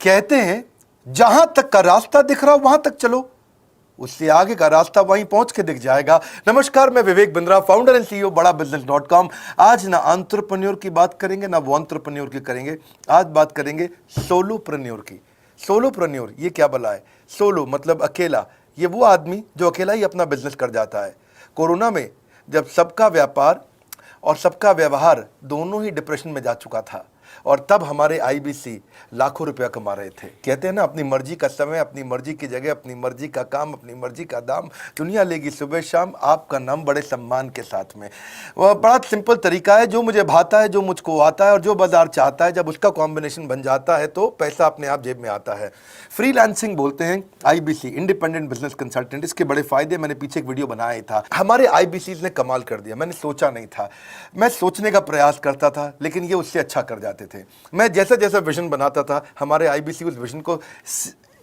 कहते हैं जहां तक का रास्ता दिख रहा हो वहां तक चलो, उससे आगे का रास्ता वहीं पहुंच के दिख जाएगा। नमस्कार, मैं Vivek Bindra, founder and CEO बड़ा बिजनेस.com। आज ना एंटरप्रेन्योर की बात करेंगे ना वो एंटरप्रेन्योर की करेंगे, आज बात करेंगे सोलोप्रेन्योर की। सोलोप्रेन्योर ये क्या भला है? सोलो मतलब अकेला, ये वो आदमी जो अकेला ही अपना बिजनेस कर जाता है। कोरोना में जब सबका व्यापार और सबका व्यवहार दोनों ही डिप्रेशन में जा चुका था, और तब हमारे आईबीसी लाखों रुपया कमा रहे थे। कहते हैं ना, अपनी मर्जी का समय, अपनी मर्जी की जगह, अपनी मर्जी का काम, अपनी मर्जी का दाम, दुनिया लेगी सुबह शाम आपका नाम बड़े सम्मान के साथ में। वह बड़ा सिंपल तरीका है, जो मुझे भाता है, जो मुझको आता है और जो बाजार चाहता है, जब उसका कॉम्बिनेशन बन जाता है तो पैसा अपने आप जेब में आता है। फ्रीलांसिंग बोलते हैं आईबीसी, इंडिपेंडेंट बिजनेस कंसल्टेंट। इसके बड़े फायदे मैंने पीछे एक वीडियो बनाया ही था। हमारे आईबीसी ने कमाल कर दिया, मैंने सोचा नहीं था। मैं सोचने का प्रयास करता था लेकिन ये उससे अच्छा कर जाते थे। मैं जैसा जैसा विजन बनाता था, हमारे आईबीसी उस विजन को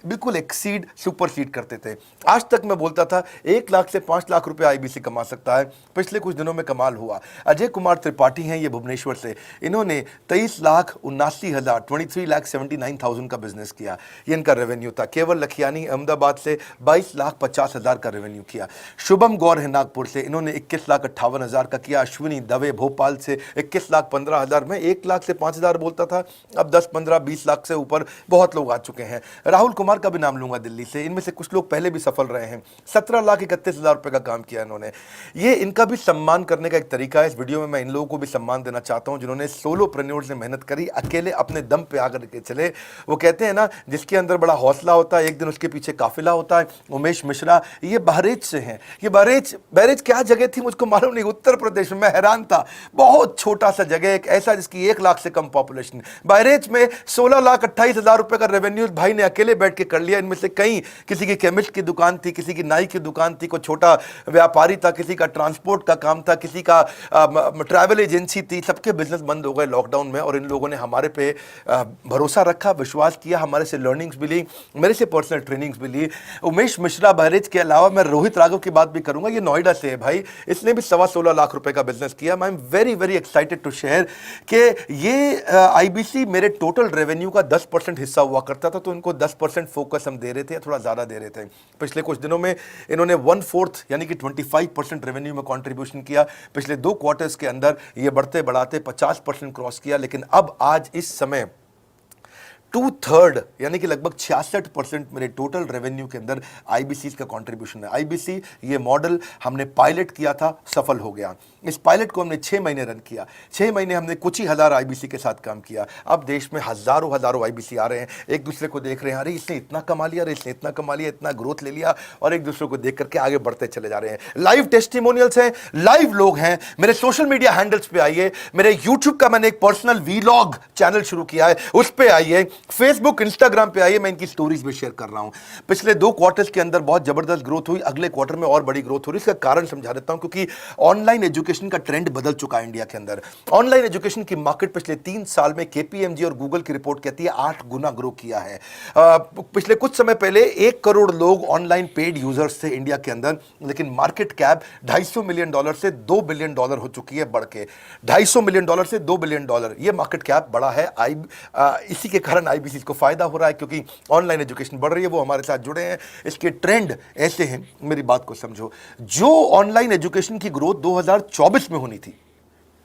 बिल्कुल एक्सीड, सुपरसीड करते थे। आज तक मैं बोलता था 1 लाख से 5 लाख रुपए आईबीसी कमा सकता है। पिछले कुछ दिनों में कमाल हुआ। अजय कुमार त्रिपाठी हैं ये भुवनेश्वर से, इन्होंने 23,79,000 23,79,000 का बिजनेस किया। ये इनका रेवेन्यू था। केवल लखियानी अहमदाबाद से 22,50,000 का रेवेन्यू किया। शुभम गौर है नागपुर से, इन्होंने 21,58,000 का किया। अश्विनी दवे भोपाल से 21,15,000। मैं 1 लाख से 5,000 बोलता था, अब 10, 15, 20 लाख से ऊपर बहुत लोग आ चुके हैं। राहुल कुमार का भी नाम लूंगा दिल्ली से, इनमें से कुछ लोग पहले भी सफल रहे हैं। 17,31,000 रुपए का काम किया इन्होंने। ये इनका भी सम्मान करने का एक तरीका है। इस वीडियो में मैं इन लोगों को भी सम्मान देना चाहता हूं जिन्होंने सोलोप्रेन्योर से मेहनत करी, अकेले अपने दम पे आकर के चले। वो कहते हैं ना, जिसके अंदर बड़ा हौसला होता है एक दिन उसके पीछे काफिला होता है। उमेश मिश्रा ये बहरेच से हैं। ये बहरेच क्या जगह थी मुझको मालूम नहीं, उत्तर प्रदेश में। मैं हैरान था, बहुत छोटा सा जगह, एक ऐसा जिसकी 1 लाख से कम पॉपुलेशन। बहरेच में 16,28,000 रुपए का रेवेन्यू भाई ने अकेले बैठ के कर लिया। इनमें से कई, किसी की केमिस्ट की दुकान थी, किसी की नाई की दुकान थी, कोई छोटा व्यापारी था, किसी का ट्रांसपोर्ट का काम था, किसी का ट्रैवल एजेंसी थी। सबके बिजनेस बंद हो गए लॉकडाउन में, और इन लोगों ने हमारे पे भरोसा रखा, विश्वास किया, हमारे से लर्निंग्स भी ली, मेरे से पर्सनल ट्रेनिंग्स भी ली। उमेश मिश्रा बहरेच के अलावा मैं रोहित राघव की बात भी करूंगा, ये नोएडा से है भाई, इसने भी 16.25 लाख रुपए का बिजनेस किया। I am very very excited to share कि ये आईबीसी मेरे टोटल रेवेन्यू का 10% हिस्सा हुआ करता था, तो इनको 10% फोकस हम दे रहे थे, थोड़ा ज्यादा दे रहे थे। पिछले कुछ दिनों में इन्होंने 1/4 यानी कि 25% रेवेन्यू में कंट्रीब्यूशन किया। पिछले 2 क्वार्टर्स के अंदर ये बढ़ते बढ़ाते 50% क्रॉस किया। लेकिन अब आज इस समय 2/3 यानी कि लगभग 66% मेरे टोटल रेवेन्यू के अंदर आईबीसी का कंट्रीब्यूशन है। आईबीसी ये मॉडल हमने पायलट किया था, सफल हो गया। इस पायलट को हमने 6 महीने रन किया। 6 महीने हमने कुछ ही हज़ार आईबीसी के साथ काम किया। अब देश में हजारों आईबीसी आ रहे हैं, एक दूसरे को देख रहे हैं, अरे इसने इतना कमा लिया, अरे इसने इतना कमा लिया, इतना ग्रोथ ले लिया, और एक दूसरे को देख करके आगे बढ़ते चले जा रहे हैं। लाइव टेस्टिमोनियल्स हैं, लाइव लोग हैं। मेरे सोशल मीडिया हैंडल्स पे आइए, मेरे यूट्यूब का मैंने एक पर्सनल वीलॉग चैनल शुरू किया है, उस पर आइए, फेसबुक इंस्टाग्राम पे आइए, मैं इनकी स्टोरीज भी शेयर कर रहा हूं। पिछले 2 क्वार्टर्स के अंदर बहुत जबरदस्त ग्रोथ हुई, अगले क्वार्टर में और बड़ी ग्रोथ हो रही है। इसका कारण समझा देता हूं, क्योंकि ऑनलाइन एजुकेशन का ट्रेंड बदल चुका है इंडिया के अंदर। ऑनलाइन एजुकेशन की मार्केट पिछले 3 साल में केपीएमजी और गूगल की रिपोर्ट कहती है 8 गुना ग्रो किया है। पिछले कुछ समय पहले 1 करोड़ लोग ऑनलाइन पेड यूजर्स थे इंडिया के अंदर, लेकिन मार्केट कैप $250 मिलियन से $2 बिलियन हो चुकी है, बढ़ के $250 मिलियन से $2 बिलियन। यह मार्केट कैप बढ़ा है। इसी के कारण आईबीसी को फायदा हो रहा है, क्योंकि ऑनलाइन एजुकेशन बढ़ रही है, वो हमारे साथ जुड़े हैं। इसके ट्रेंड ऐसे हैं, मेरी बात को समझो। जो ऑनलाइन एजुकेशन की ग्रोथ 2024 में होनी थी,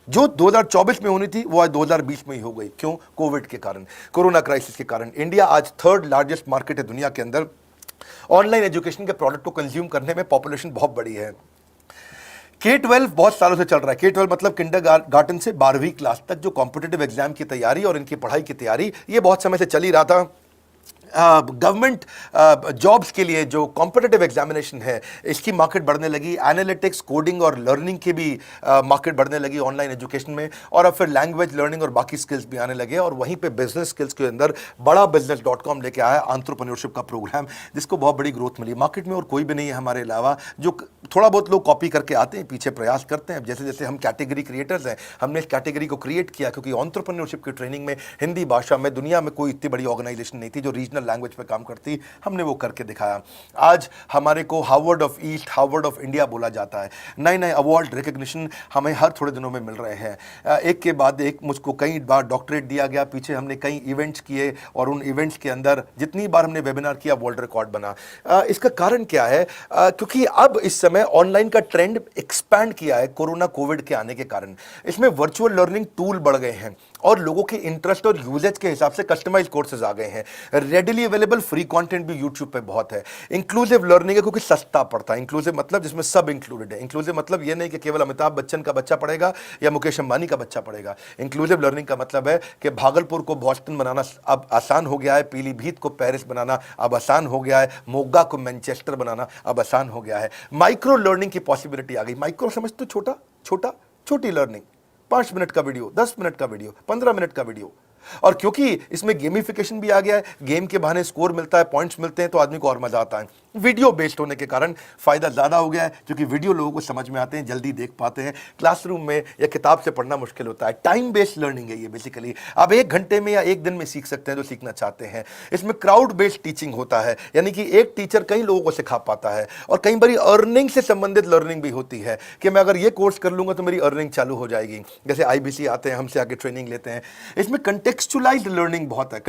जो 2024 में होनी थी, वो आज 2020 में ही हो गई। क्यों? कोविड के कारण, कोरोना क्राइसिस के कारण। इंडिया आज 3rd लार्जेस्ट मार्केट है दुनिया के अंदर। ऑनलाइन एजुकेशन के प्रोडक्ट को कंज्यूम करने में पॉपुलेशन बहुत बड़ी है। K-12 बहुत सालों से चल रहा है। K-12 मतलब किंडरगार्टन से 12वीं क्लास तक जो कॉम्पिटिटिव एग्जाम की तैयारी और इनकी पढ़ाई की तैयारी, ये बहुत समय से चल ही रहा था। गवर्नमेंट जॉब्स के लिए जो कॉम्पिटिटिव एग्जामिनेशन है, इसकी मार्केट बढ़ने लगी। एनालिटिक्स, कोडिंग और लर्निंग की भी मार्केट बढ़ने लगी ऑनलाइन एजुकेशन में। और अब फिर लैंग्वेज लर्निंग और बाकी स्किल्स भी आने लगे। और वहीं पे बिजनेस स्किल्स के अंदर बड़ा बिजनेस.com लेके आया एंटरप्रेन्योरशिप का प्रोग्राम, जिसको बहुत बड़ी ग्रोथ मिली मार्केट में। और कोई भी नहीं है हमारे अलावा, जो थोड़ा बहुत लोग कॉपी करके आते हैं, पीछे प्रयास करते हैं। जैसे जैसे हम कैटेगरी क्रिएटर्स हैं, हमने इस कैटेगरी को क्रिएट किया, क्योंकि एंटरप्रेन्योरशिप की ट्रेनिंग में हिंदी भाषा में दुनिया में कोई इतनी बड़ी ऑर्गेनाइजेशन नहीं थी जो रीजनल लैंग्वेज पे काम करती, हमने वो करके दिखाया। आज हमारे को Harvard of east, Harvard of India बोला जाता है। नए नए अवार्ड रिकग्निशन हमें हर थोड़े दिनों में मिल रहे हैं। एक के बाद एक मुझको कई बार डॉक्टरेट दिया गया। पीछे हमने कई इवेंट्स किए और उन इवेंट्स के अंदर जितनी बार हमने वेबिनार किया वर्ल्ड रिकॉर्ड बना। इसका कारण क्या है? क्योंकि अब इस समय ऑनलाइन का ट्रेंड एक्सपैंड किया है कोरोना कोविड के आने के कारण। इसमें वर्चुअल लर्निंग टूल बढ़ गए हैं और लोगों के इंटरेस्ट और यूजेज के हिसाब से कस्टमाइज कोर्सेज आ गए हैं। रेडिली अवेलेबल फ्री कंटेंट भी यूट्यूब पे बहुत है। इंक्लूसिव लर्निंग है क्योंकि सस्ता पड़ता है। इंक्लूसिव मतलब जिसमें सब इंक्लूडेड है। इंक्लूसिव मतलब ये नहीं कि केवल अमिताभ बच्चन का बच्चा पढ़ेगा या मुकेश अंबानी का बच्चा पढ़ेगा। इंक्लूसिव लर्निंग का मतलब है कि भागलपुर को बॉस्टन बनाना अब आसान हो गया है, पीलीभीत को पेरिस बनाना अब आसान हो गया है, मोगा को मैनचेस्टर बनाना अब आसान हो गया है। माइक्रो लर्निंग की पॉसिबिलिटी आ गई। माइक्रो समझ तो छोटा छोटा, छोटी लर्निंग, 5 मिनट का वीडियो, 10 मिनट का वीडियो, 15 मिनट का वीडियो। और क्योंकि इसमें गेमिफिकेशन भी आ गया है, गेम के बहाने स्कोर मिलता है, पॉइंट्स मिलते हैं, तो आदमी को और मजा आता है। वीडियो बेस्ड होने के कारण फायदा ज्यादा हो गया है, क्योंकि वीडियो लोगों को समझ में आते हैं, जल्दी देख पाते हैं। क्लासरूम में या किताब से पढ़ना मुश्किल होता है। टाइम बेस्ड लर्निंग है ये बेसिकली। आप 1 घंटे में या 1 दिन में सीख सकते हैं जो सीखना चाहते हैं। इसमें क्राउड बेस्ड टीचिंग होता है, यानी कि एक टीचर कई लोगों को सिखा पाता है। और कई बार अर्निंग से संबंधित लर्निंग भी होती है कि मैं अगर ये कोर्स कर लूंगा तो मेरी अर्निंग चालू हो जाएगी। जैसे आईबीसी आते हैं, हमसे आगे ट्रेनिंग लेते हैं। इसमें कंटेक्चुअलाइज्ड लर्निंग बहुत है।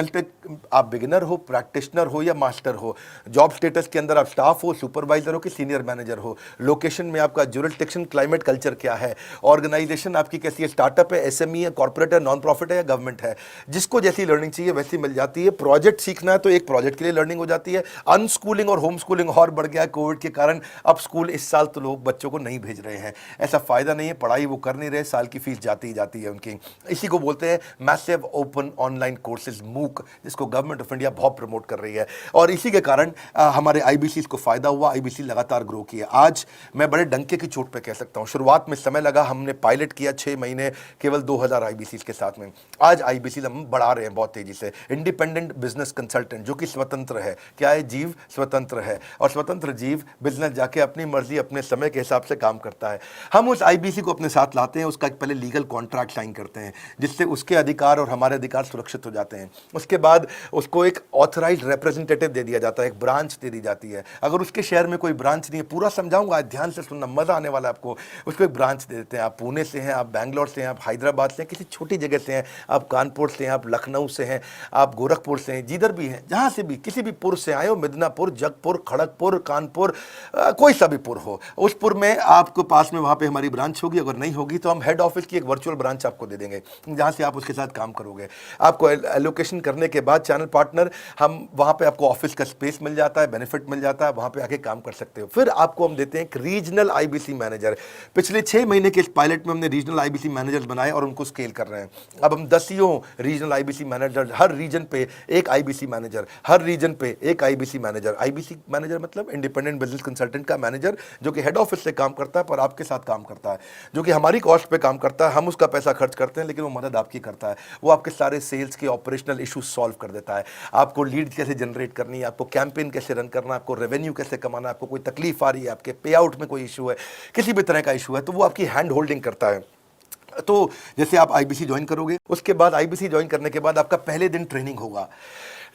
आप बिगिनर हो, प्रैक्टिशनर हो या मास्टर हो, जॉब स्टेटस के अंदर आप स्टाफ हो, सुपरवाइजर हो कि सीनियर मैनेजर हो, लोकेशन में आपका जुरिस्डिक्शन, क्लाइमेट, कल्चर क्या है, ऑर्गेनाइजेशन आपकी कैसी है, स्टार्टअप है, एसएमई है, कॉर्पोरेट है, नॉन प्रॉफिट है या गवर्नमेंट है। जिसको जैसी लर्निंग चाहिए वैसी मिल जाती है। प्रोजेक्ट सीखना है तो एक प्रोजेक्ट के लिए लर्निंग हो जाती है। अनस्कूलिंग और होम स्कूलिंग और बढ़ गया है कोविड के कारण। अब स्कूल इस साल तो लोग बच्चों को नहीं भेज रहे हैं। ऐसा फायदा नहीं है, पढ़ाई वो कर नहीं रहे, साल की फीस जाती ही जाती है उनकी। इसी को बोलते हैं मैसिव ओपन ऑनलाइन कोर्सेज, मूक, जिसको गवर्नमेंट ऑफ इंडिया बहुत प्रमोट कर रही है। और इसी के कारण हमारे आईबीसी को फायदा हुआ। आईबीसी लगातार ग्रो किया। आज मैं बड़े डंके की चोट पे कह सकता हूं, शुरुआत में समय लगा, हमने पायलट किया 6 महीने केवल 2000 आईबीसी के साथ में। आज आईबीसी हम बढ़ा रहे हैं बहुत तेजी से। इंडिपेंडेंट बिजनेस कंसल्टेंट, जो कि स्वतंत्र है। क्या है? जीव स्वतंत्र है। और स्वतंत्र जीव बिजनेस जाके अपनी मर्जी, अपने समय के हिसाब से काम करता है। हम उस आईबीसी को अपने साथ लाते हैं, उसका एक पहले लीगल कॉन्ट्रैक्ट साइन करते हैं, जिससे उसके अधिकार और हमारे अधिकार सुरक्षित हो जाते हैं। उसके बाद उसको एक ऑथराइज्ड रिप्रेजेंटेटिव दे दिया जाता है, एक ब्रांच दे दी जाती है। अगर उसके शहर में कोई ब्रांच नहीं है, पूरा समझाऊंगा, ध्यान से सुनना, मजा आने वाला है आपको। उसको एक ब्रांच दे देते हैं। आप पुणे से हैं, आप बैंगलोर से हैं, आप हैदराबाद से हैं, किसी छोटी जगह से हैं, आप कानपुर से हैं, आप लखनऊ से हैं, आप गोरखपुर से हैं, जिधर भी हैं, जहां से भी, किसी भी पुर से आए हो, मिदनापुर, जगपुर, खड़गपुर, कानपुर, कोई सा भी पुर हो, उस पुर में आपको पास में वहां पे हमारी ब्रांच होगी। अगर नहीं होगी तो हम हेड ऑफिस की एक वर्चुअल ब्रांच आपको दे देंगे, जहां से आप उसके साथ काम करोगे। आपको एलोकेशन करने के बाद चैनल पार्टनर, हम वहां पे आपको ऑफिस का स्पेस मिल जाता है, बेनिफिट मिल जाता है, वहां पे आके काम कर सकते हो। फिर आपको हम देते हैं एक रीजनल आईबीसी मैनेजर। पिछले 6 महीने के इस पायलट में हमने रीजनल आईबीसी मैनेजर्स बनाए और उनको स्केल कर रहे हैं। अब हम 10 रीजनल आईबीसी मैनेजर, हर रीजन पे एक आईबीसी मैनेजर, हर रीजन पे एक आईबीसी मैनेजर। आईबीसी मैनेजर मतलब इंडिपेंडेंट बिजनेस कंसल्टेंट का मैनेजर, जो कि हेड ऑफिस से काम करता है पर आपके साथ काम करता है, जो कि हमारी कॉस्ट पे काम करता है। हम उसका पैसा खर्च करते हैं, लेकिन वो मदद आपकी करता है। वो आपके सारे सेल्स के ऑपरेशनल इशू सॉल्व कर देता है। आपको लीड कैसे जनरेट करनी है, आपको कैंपेन कैसे रन करना है, आपको रेवेन्यू कैसे कमाना है, आपको कोई तकलीफ आ रही है, आपके पे आउट में कोई इशू है, किसी भी तरह का इशू है, तो वो आपकी हैंड होल्डिंग करता है। तो जैसे आप आईबीसी ज्वाइन करोगे, उसके बाद आईबीसी ज्वाइन करने के बाद आपका पहले दिन ट्रेनिंग होगा।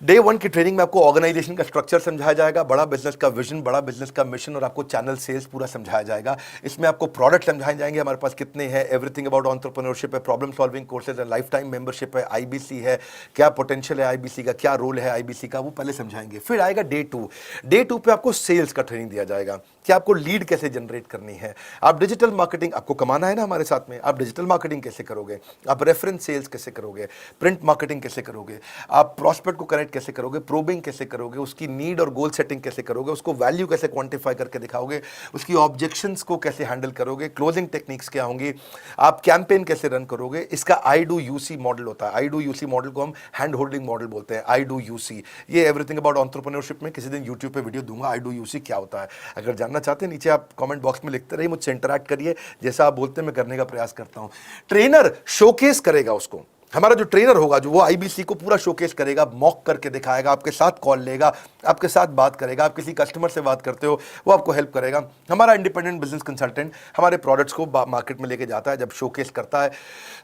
डे 1 की ट्रेनिंग में आपको ऑर्गेनाइजेशन का स्ट्रक्चर समझाया जाएगा, बड़ा बिजनेस का विजन, बड़ा बिजनेस का मिशन, और आपको चैनल सेल्स पूरा समझाया जाएगा। इसमें आपको प्रोडक्ट समझाए जाएंगे, हमारे पास कितने हैं, एवरीथिंग अबाउट एंटरप्रेन्योरशिप है, प्रॉब्लम सॉल्विंग कोर्सेज है, लाइफ टाइम मेंबरशिप है, आईबीसी है, क्या पोटेंशियल है आईबीसी का, क्या रोल है आईबीसी का, वो पहले समझाएंगे। फिर आएगा डे 2। डे 2 पे आपको सेल्स का ट्रेनिंग दिया जाएगा कि आपको लीड कैसे जनरेट करनी है। आप डिजिटल मार्केटिंग, आपको कमाना है ना हमारे साथ में, आप डिजिटल मार्केटिंग कैसे करोगे, आप रेफरेंस सेल्स कैसे करोगे, प्रिंट मार्केटिंग कैसे करोगे, आप प्रॉस्पेक्ट को कनेक्ट कैसे करोगे, प्रोबिंग कैसे करोगे, उसकी नीड और गोल सेटिंग कैसे करोगे, उसको वैल्यू कैसे क्वांटिफाई करके दिखाओगे, उसकी ऑब्जेक्शंस को कैसे हैंडल करोगे, क्लोजिंग टेक्निक्स क्या होंगी, आप कैंपेन कैसे रन करोगे। इसका आई डू यूसी मॉडल होता है। आई डू यूसी मॉडल को हम हैंड होल्डिंग मॉडल बोलते हैं। आई डू यूसी, ये एवरीथिंग अबाउट एंटरप्रेन्योरशिप में किसी दिन यूट्यूब पे वीडियो दूंगा, आई डू यूसी क्या होता है। अगर जानना चाहते हैं नीचे आप कमेंट बॉक्स में लिखते रहिए, मुझसे इंटरैक्ट करिए, जैसा आप बोलते हैं मैं करने का प्रयास करता हूं। ट्रेनर शोकेस करेगा उसको हमारा जो ट्रेनर होगा जो वो आईबीसी को पूरा शोकेस करेगा, मॉक करके दिखाएगा, आपके साथ कॉल लेगा, आपके साथ बात करेगा, आप किसी कस्टमर से बात करते हो वो आपको हेल्प करेगा। हमारा इंडिपेंडेंट बिजनेस कंसल्टेंट हमारे प्रोडक्ट्स को मार्केट में लेके जाता है, जब शोकेस करता है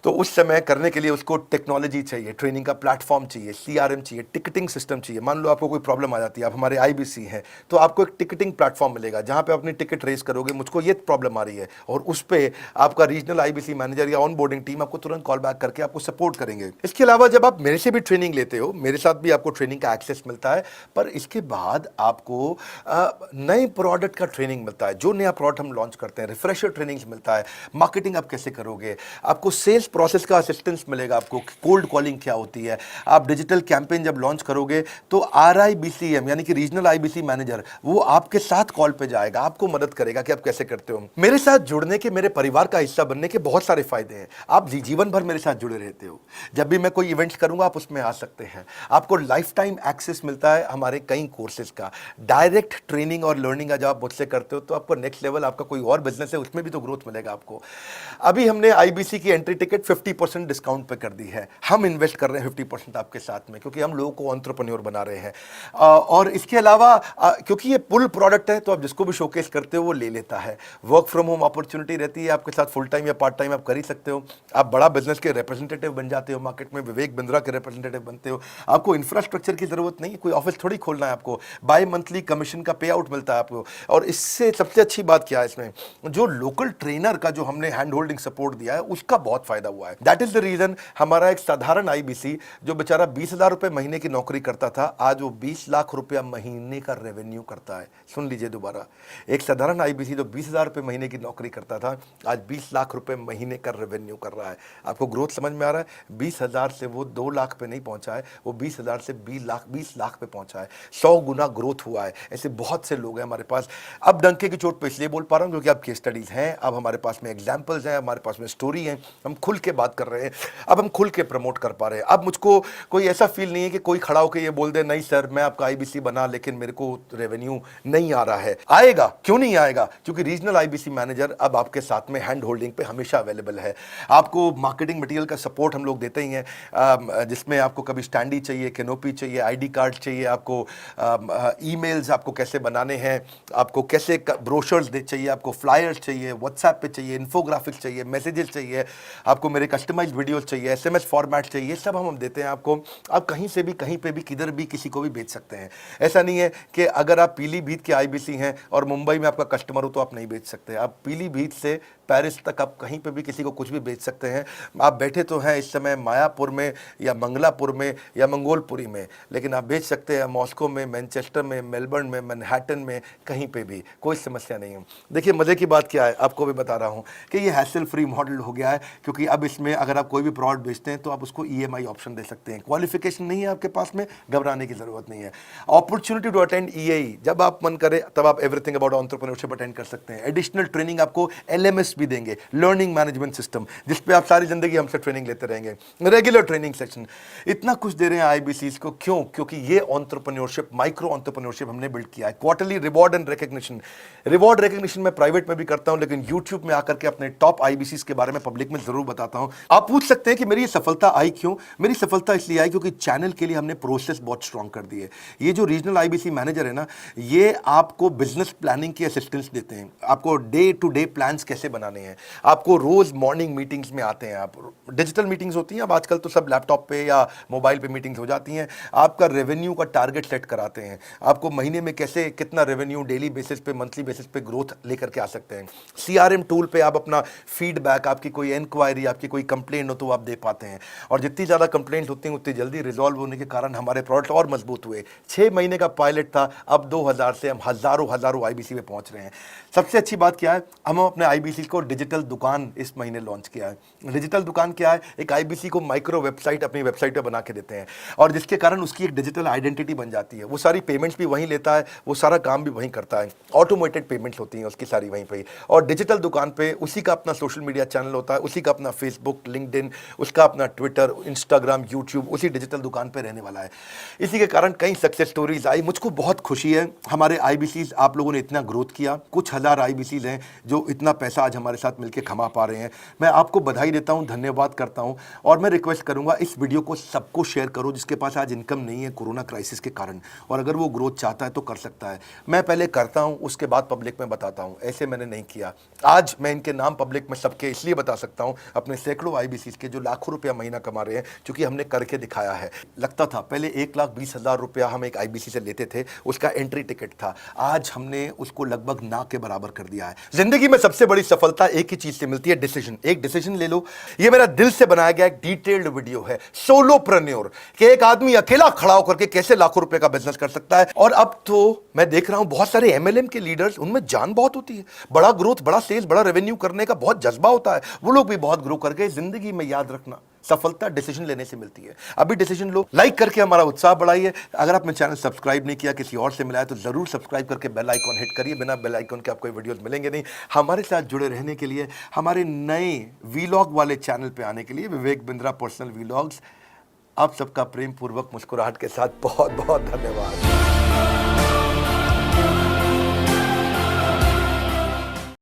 तो उस समय करने के लिए उसको टेक्नोलॉजी चाहिए, ट्रेनिंग का प्लेटफॉर्म चाहिए, सीआरएम चाहिए, टिकटिंग सिस्टम चाहिए। मान लो आपको कोई प्रॉब्लम आ जाती है, आप हमारे आईबीसी हैं, तो आपको एक टिकटिंग प्लेटफॉर्म मिलेगा जहां पे अपनी टिकट रेस करोगे, मुझको ये प्रॉब्लम आ रही है, और उस पर आपका रीजनल आईबीसी मैनेजर या ऑन बोर्डिंग टीम आपको तुरंत कॉल बैक करके आपको सपोर्ट करेंगे। इसके अलावा जब आप मेरे से भी ट्रेनिंग लेते हो, मेरे साथ भी आपको ट्रेनिंग का एक्सेस मिलता है, पर इसके बाद आपको नए प्रोडक्ट का ट्रेनिंग मिलता है। जो नया प्रोडक्ट हम लॉन्च करते हैं, रिफ्रेशर ट्रेनिंग्स मिलता है, मार्केटिंग आप कैसे करोगे, आपको सेल्स प्रोसेस का असिस्टेंस मिलेगा, आपको कोल्ड कॉलिंग क्या होती है, आप डिजिटल कैंपेन जब लॉन्च करोगे तो आरआईबीसीएम यानी कि रीजनल आईबीसी मैनेजर वो आपके साथ कॉल पे जाएगा, आपको मदद करेगा कि आप कैसे करते हो। मेरे साथ जुड़ने के, मेरे परिवार का हिस्सा बनने के बहुत सारे फायदे हैं। आप जीवन भर मेरे साथ जुड़े रहते हो, जब भी मैं कोई इवेंट्स करूंगा आप उसमें आ सकते हैं, आपको लाइफ टाइम एक्सेस मिलता है हमारे कई कोर्सेज का, डायरेक्ट ट्रेनिंग और लर्निंग जब आप मुझसे करते हो तो आपको नेक्स्ट लेवल, आपका कोई और बिजनेस है उसमें भी तो ग्रोथ मिलेगा आपको। अभी हमने आईबीसी की एंट्री टिकट 50% डिस्काउंट पे कर दी है, हम इन्वेस्ट कर रहे हैं 50% आपके साथ में, क्योंकि हम लोगों को एंटरप्रेन्योर बना रहे हैं। और इसके अलावा क्योंकि ये पुल प्रोडक्ट है तो आप जिसको भी शोकेस करते हो वो ले लेता है। वर्क फ्रॉम होम अपॉर्चुनिटी रहती है आपके साथ, फुल टाइम या पार्ट टाइम आप कर ही सकते हो। आप बड़ा बिजनेस के रिप्रेजेंटेटिव बन जाते हो, मार्केट में विवेक बिंद्रा के रिप्रेजेंटेटिव बनते हो। आपको इंफ्रास्ट्रक्चर की जरूरत नहीं है, कोई ऑफिस थोड़ी खोलना है आपको, बाय मंथली कमीशन का पे आउट मिलता है आपको। और इससे सबसे अच्छी बात क्या है, इसमें जो लोकल ट्रेनर का जो हमने हैंड होल्डिंग सपोर्ट दिया है उसका बहुत फायदा हुआ है। दैट इज द रीजन हमारा एक साधारण आईबीसी जो बेचारा 20,000 रुपए महीने की नौकरी करता था, आज वो 20 लाख रुपया महीने का रेवेन्यू करता है। सुन लीजिए दोबारा, एक साधारण आईबीसी जो 20,000 रुपए महीने की नौकरी करता था, आज 20 लाख रुपए महीने का रेवेन्यू कर रहा है। आपको ग्रोथ समझ में आ रहा है? 20,000 से वो 2 लाख पे नहीं पहुंचा है, वो 20,000 से 20 लाख पे पहुंचा है। 100 गुना ग्रोथ हुआ है। ऐसे बहुत से लोग हैं हमारे पास। अब डंके की चोट पे इसलिए बोल पा रहा हूं क्योंकि अब केस स्टडीज हैं, अब हमारे पास में एग्जांपल्स हैं, हमारे पास में स्टोरी है, हम खुल के बात कर रहे हैं, अब हम खुल के प्रमोट कर पा रहे हैं। अब मुझको कोई ऐसा फील नहीं है कि कोई खड़ा होकर ये बोल दे नहीं सर मैं आपका आईबीसी बना लेकिन मेरे को रेवेन्यू नहीं आ रहा है। आएगा, क्यों नहीं आएगा? क्योंकि रीजनल आईबीसी मैनेजर अब आपके साथ में हैंड होल्डिंग पे हमेशा अवेलेबल है। आपको मार्केटिंग मटेरियल का सपोर्ट हम लोग देते ही हैं, जिसमें आपको कभी स्टैंडी चाहिए, कैनोपी चाहिए, आईडी कार्ड चाहिए, आपको ईमेल्स आपको कैसे बनाने हैं, आपको कैसे ब्रोशर्स चाहिए, आपको फ्लायर्स चाहिए, व्हाट्सएप पे चाहिए, इन्फोग्राफिक्स चाहिए, मैसेजेस चाहिए, आपको मेरे कस्टमाइज्ड वीडियोस चाहिए, एसएमएस फॉर्मेट चाहिए, सब हम देते हैं आपको। आप कहीं से भी, कहीं पे भी, किधर भी, किसी को भी बेच सकते हैं। ऐसा नहीं है कि अगर आप पीलीभीत के आईबीसी हैं और मुंबई में आपका कस्टमर हो तो आप नहीं बेच सकते। आप पीलीभीत से पेरिस तक आप कहीं पे भी किसी को कुछ भी बेच सकते हैं। आप बैठे तो हैं इस समय मायापुर में या मंगलापुर में या मंगोलपुरी में, लेकिन आप बेच सकते हैं मॉस्को में, मैनचेस्टर में, मेलबर्न में, मैनहट्टन में, कहीं पे भी, कोई समस्या नहीं है। देखिए मजे की बात क्या है, आपको भी बता रहा हूँ कि ये हैसल फ्री मॉडल हो गया है, क्योंकि अब इसमें अगर आप कोई भी प्रोडक्ट बेचते हैं तो आप उसको ईएमआई ऑप्शन दे सकते हैं। क्वालिफिकेशन नहीं है आपके पास में, घबराने की जरूरत नहीं है। अपॉर्चुनिटी टू अटेंड ईएई, जब आप मन करे तब आप एवरीथिंग अबाउट एंटरप्रेन्योरशिप अटेंड कर सकते हैं। एडिशनल ट्रेनिंग आपको एलएमएस भी देंगे, लर्निंग मैनेजमेंट सिस्टम, जिस पे आप सारी जिंदगी हमसे ट्रेनिंग लेते रहेंगे, रेगुलर ट्रेनिंग सेक्शन, इतना कुछ दे रहे हैं आईबीसीज को। क्यों? क्योंकि ये एंटरप्रेन्योरशिप, माइक्रो एंटरप्रेन्योरशिप हमने बिल्ड किया है। Quarterly reward and recognition, reward recognition मैं प्राइवेट में भी करता हूं, लेकिन यूट्यूब में आकर के अपने टॉप आईबीसीज के बारे में पब्लिक में जरूर बताता हूं। आप पूछ सकते हैं कि मेरी ये सफलता आई क्यों? मेरी सफलता इसलिए आई क्योंकि चैनल के लिए हमने प्रोसेस बहुत स्ट्रांग कर दी है। ये जो रीजनल आईबीसी मैनेजर है ना, ये आपको बिजनेस प्लानिंग की असिस्टेंस देते हैं, आपको डे टू डे प्लान्स कैसे बनाने हैं, आपको रोज मॉर्निंग मीटिंग्स में आते हैं। आप डिजिटल मीटिंग्स होती हैं, अब आजकल तो सब लैपटॉप पे या मोबाइल पे मीटिंग्स हो जाती हैं। आपका रेवेन्यू का टारगेट सेट कराते हैं, आपको महीने में कैसे कितना रेवेन्यू डेली बेसिस पे, मंथली बेसिस पे ग्रोथ लेकर के आ सकते हैं। सीआरएम टूल पे आप अपना फीडबैक, आपकी कोई इंक्वायरी, आपकी कोई कंप्लेंट हो तो आप दे पाते हैं, और जितनी ज़्यादा कंप्लेंट होती हैं उतनी जल्दी रिजॉल्व होने के कारण हमारे प्रोडक्ट और मजबूत हुए। 6 महीने का पायलट था, अब 2000 से हम हजारों आईबीसी में पहुंच रहे हैं। सबसे अच्छी बात क्या है, हम अपने आईबीसी को डिजिटल दुकान इस महीने लॉन्च किया है। डिजिटल दुकान क्या है? एक आईबीसी को माइक्रो वेबसाइट अपनी वेबसाइट पे बना के देते हैं, और जिसके कारण उसकी एक डिजिटल आइडेंटिटी बन जाती है। वो सारी पेमेंट्स भी वहीं लेता है, वो सारा काम भी वहीं करता है, ऑटोमेटेड पेमेंट्स होती हैं उसकी सारी वहीं पे। और डिजिटल दुकान पे उसी का अपना सोशल मीडिया चैनल होता है, उसी का अपना फेसबुक, लिंक्डइन, उसका अपना ट्विटर, इंस्टाग्राम, यूट्यूब उसी डिजिटल दुकान पे रहने वाला है। इसी के कारण कई सक्सेस स्टोरीज आई। मुझको बहुत खुशी है, हमारे आईबीसीज आप लोगों ने इतना ग्रोथ किया। कुछ हजार आईबीसीज हैं जो इतना पैसा आज हमारे हमारे साथ मिलकर खमा पा रहे हैं। मैं आपको बधाई देता हूं, धन्यवाद करता हूं और मैं रिक्वेस्ट करूंगा इस वीडियो को सबको शेयर करो जिसके पास आज इनकम नहीं है कोरोना क्राइसिस के कारण, और अगर वो ग्रोथ चाहता है तो कर सकता है। मैं पहले करता हूं, उसके बाद पब्लिक में बताता हूं, ऐसे मैंने नहीं किया। आज मैं इनके नाम पब्लिक में सबके इसलिए बता सकता हूं, अपने सैकड़ों IBCs के जो लाखों रुपया महीना कमा रहे हैं, क्योंकि हमने करके दिखाया है। लगता था पहले 1,20,000 रुपया हम एक IBC से लेते थे, उसका एंट्री टिकट था, आज हमने उसको लगभग ना के बराबर कर दिया है। जिंदगी में सबसे बड़ी सफलता एक ही चीज से मिलती है, डिसीजन। एक डिसीजन ले लो। ये मेरा दिल से बनाया गया एक डिटेल्ड वीडियो है, सोलोप्रेन्योर, कि एक आदमी अकेला खड़ा होकर के कैसे लाखों रुपए का बिजनेस कर सकता है। और अब तो मैं देख रहा हूं बहुत सारे MLM के लीडर्स, उनमें जान बहुत होती है, बड़ा ग्रोथ, बड़ा सेल्स, बड़ा रेवेन्यू करने का बहुत जज्बा होता है, वो लोग भी बहुत ग्रो कर गए। जिंदगी में याद रखना, सफलता डिसीजन लेने से मिलती है। अभी डिसीजन लो, लाइक करके हमारा उत्साह बढ़ाइए। अगर आपने चैनल सब्सक्राइब नहीं किया, किसी और से मिला है, तो जरूर सब्सक्राइब करके बेल आइकॉन हिट करिए। बिना बेल आइकॉन के आपको वीडियोस मिलेंगे नहीं। हमारे साथ जुड़े रहने के लिए, हमारे नए वीलॉग वाले चैनल पे आने के लिए, विवेक बिंद्रा पर्सनल वीलॉग्स, आप सबका प्रेम पूर्वक मुस्कुराहट के साथ बहुत बहुत धन्यवाद।